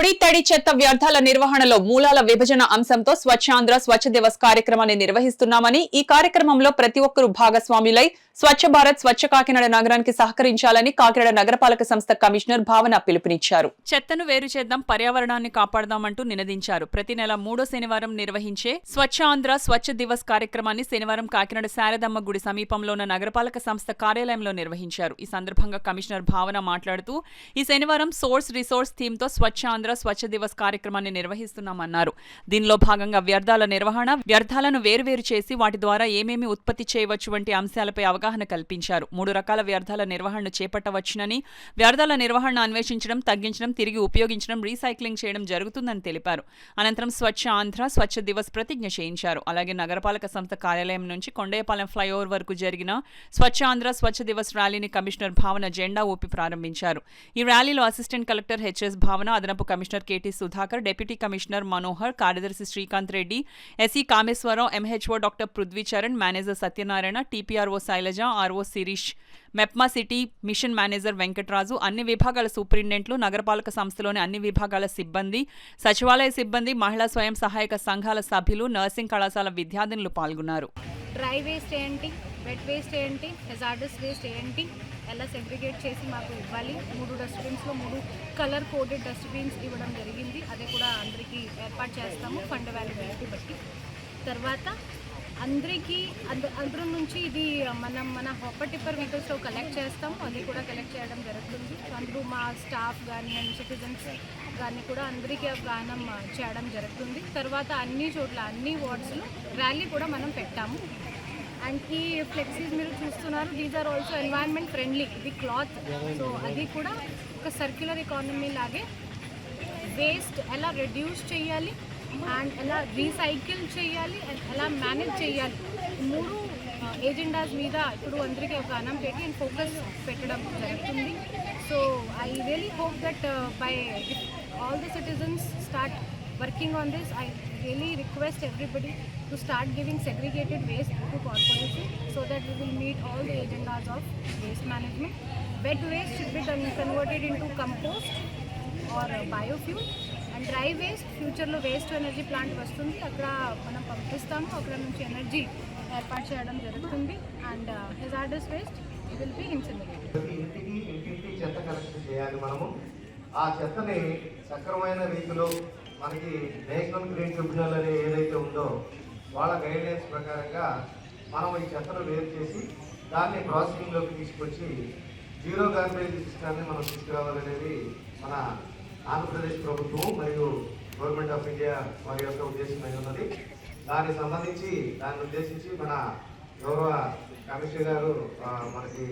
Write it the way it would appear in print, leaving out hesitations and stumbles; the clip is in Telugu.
పొడి తడి చెత్త వ్యర్థాల నిర్వహణలో మూలాల విభజన అంశంతో స్వచ్ఛాంధ్ర స్వచ్ఛ దివస్ కార్యక్రమాన్ని నిర్వహిస్తున్నామని ఈ కార్యక్రమంలో ప్రతి ఒక్కరూ భాగస్వాములై స్వచ్ఛ భారత్ స్వచ్ఛ కాకినాడ నగరానికి సహకరించాలని కాకినాడ నగరపాలక సంస్థ కమిషనర్ భావన పిలుపునిచ్చారు. చెత్తను వేరు చేద్దాం, పర్యావరణాన్ని కాపాడదామంటూ నినదించారు. ప్రతి నెల 3వ శనివారం నిర్వహించే స్వచ్ఛాంధ్ర స్వచ్ఛ దివస్ కార్యక్రమాన్ని శనివారం కాకినాడ శారదమ్మ గుడి సమీపంలో ఉన్న నగరపాలక సంస్థ కార్యాలయంలో నిర్వహించారు. ఈ సందర్భంగా కమిషనర్ భావన మాట్లాడుతూ ఈ శనివారం సోర్స్ రిసోర్స్ థీమ్ తో స్వచ్ఛాంధ్ర స్వచ్ఛ దివస్ కార్యక్రమాన్ని నిర్వహిస్తున్నామన్నారు. దీనిలో భాగంగా వ్యర్థాల నిర్వహణ, వ్యర్థాలను వేరువేరు చేసి వాటి ద్వారా ఏమేమి ఉత్పత్తి చేయవచ్చు వంటి అంశాలపై అవగాహన కల్పించారు. 3 రకాల వ్యర్థాల నిర్వహణను చేపట్టవచ్చునని, వ్యర్థాల నిర్వహణను అన్వేషించడం, తగ్గించడం, తిరిగి ఉపయోగించడం, రీసైక్లింగ్ చేయడం జరుగుతుందని తెలిపారు. అనంతరం స్వచ్ఛ ఆంధ్ర స్వచ్ఛ దివస్ ప్రతిజ్ఞ చేయించారు. అలాగే నగరపాలక సంస్థ కార్యాలయం నుంచి కొండయ్యపాలెం ఫ్లైఓవర్ వరకు జరిగిన స్వచ్ఛ ఆంధ్ర స్వచ్ఛ దివస్ ర్యాలీని కమిషనర్ భావన జెండా ఊపి ప్రారంభించారు. ఈ ర్యాలీలో అసిస్టెంట్ కలెక్టర్ హెచ్ఎస్ భావన, అదనపు commissioner KT Sudhakar, deputy commissioner Manohar, కార్యదర్శి Srikanth Reddy, SE Kameswararao, MHO doctor Prithvi Charan, manager Satyanarayana, TPRO Sailaja, RO Sirish, MEPMA city mission manager Venkataraju, అన్ని విభాగాల సూపరింటెండెంట్లు, నగరపాలక సంస్థలోని అన్ని విభాగాల సిబ్బంది, సచివాలయ సిబ్బంది, మహిళా స్వయం సహాయక సంఘాల సభ్యులు, నర్సింగ్ కళాశాల విద్యార్థినులు పాల్గొన్నారు. డ్రై వేస్ట్ ఏంటి, వెట్ వేస్ట్ ఏంటి, హెజార్డస్ వేస్ట్ ఏంటి ఎలా సెగ్రిగేట్ చేసి మాకు ఇవ్వాలి. 3 డస్ట్బిన్స్లో 3 కలర్ కోడెడ్ డస్ట్బిన్స్ ఇవ్వడం జరిగింది. అదే కూడా అందరికీ ఏర్పాటు చేస్తాము ఫండ్ అవైలబిలిటీ బట్టి. తర్వాత అందరికీ అందరం నుంచి ఇది మన హాపర్ టిప్పర్ వెహికల్స్లో కలెక్ట్ చేస్తాము. అది కూడా కలెక్ట్ చేయడం జరుగుతుంది. అందరూ మా స్టాఫ్ కానీ అండ్ సిటిజన్స్ కానీ కూడా అందరికీ అవగాహన చేయడం జరుగుతుంది. తర్వాత అన్ని చోట్ల అన్ని వార్డ్స్లో ర్యాలీ కూడా మనం పెట్టాము. అండ్ ఈ ఫ్లెక్సీస్ మీరు చూస్తున్నారు, these are also environment friendly. ఇది క్లాత్, సో అది కూడా ఒక సర్క్యులర్ ఎకానమీ లాగే వేస్ట్ ఎలా రెడ్యూస్ చేయాలి అండ్ ఎలా రీసైకిల్ చేయాలి అండ్ ఎలా మేనేజ్ చేయాలి, 3 ఏజెండాస్ మీద ఇప్పుడు అందరికీ ఒక అన్నం పెట్టి అండ్ ఫోకస్ పెట్టడం జరుగుతుంది. So I really hope that by all the citizens start working on this. I really request everybody to start giving segregated waste to corporation so that we will meet all the agendas of waste management. Wet waste should be converted into compost or biofuel, and dry waste future lo waste to energy plant vastundi, akkada manam panpistamu, akkada nunchi energy ఏర్పాటు చేయడం జరుగుతుంది. And hazardous waste will be incinerated. ఇంటింటి చెత్త కలెక్షన్ చేయాలి. మనము ఆ చెత్తని సక్రమైన రీతిలో మనకి నేషనల్ గ్రీన్ ట్రిబ్యునల్ అనేది ఏదైతే ఉందో వాళ్ళ గైడ్లైన్స్ ప్రకారంగా మనం ఈ చెత్తను వేరు చేసి దాన్ని ప్రాసెసింగ్లోకి తీసుకొచ్చి జీరో గార్బేజ్ సిస్టాన్ని మనం తీసుకురావాలనేది మన ఆంధ్రప్రదేశ్ ప్రభుత్వం మరియు గవర్నమెంట్ ఆఫ్ ఇండియా వారి యొక్క ఉద్దేశం అయి ఉన్నది. దాన్ని ఉద్దేశించి మన గౌరవ కమిషనర్ గారు మనకి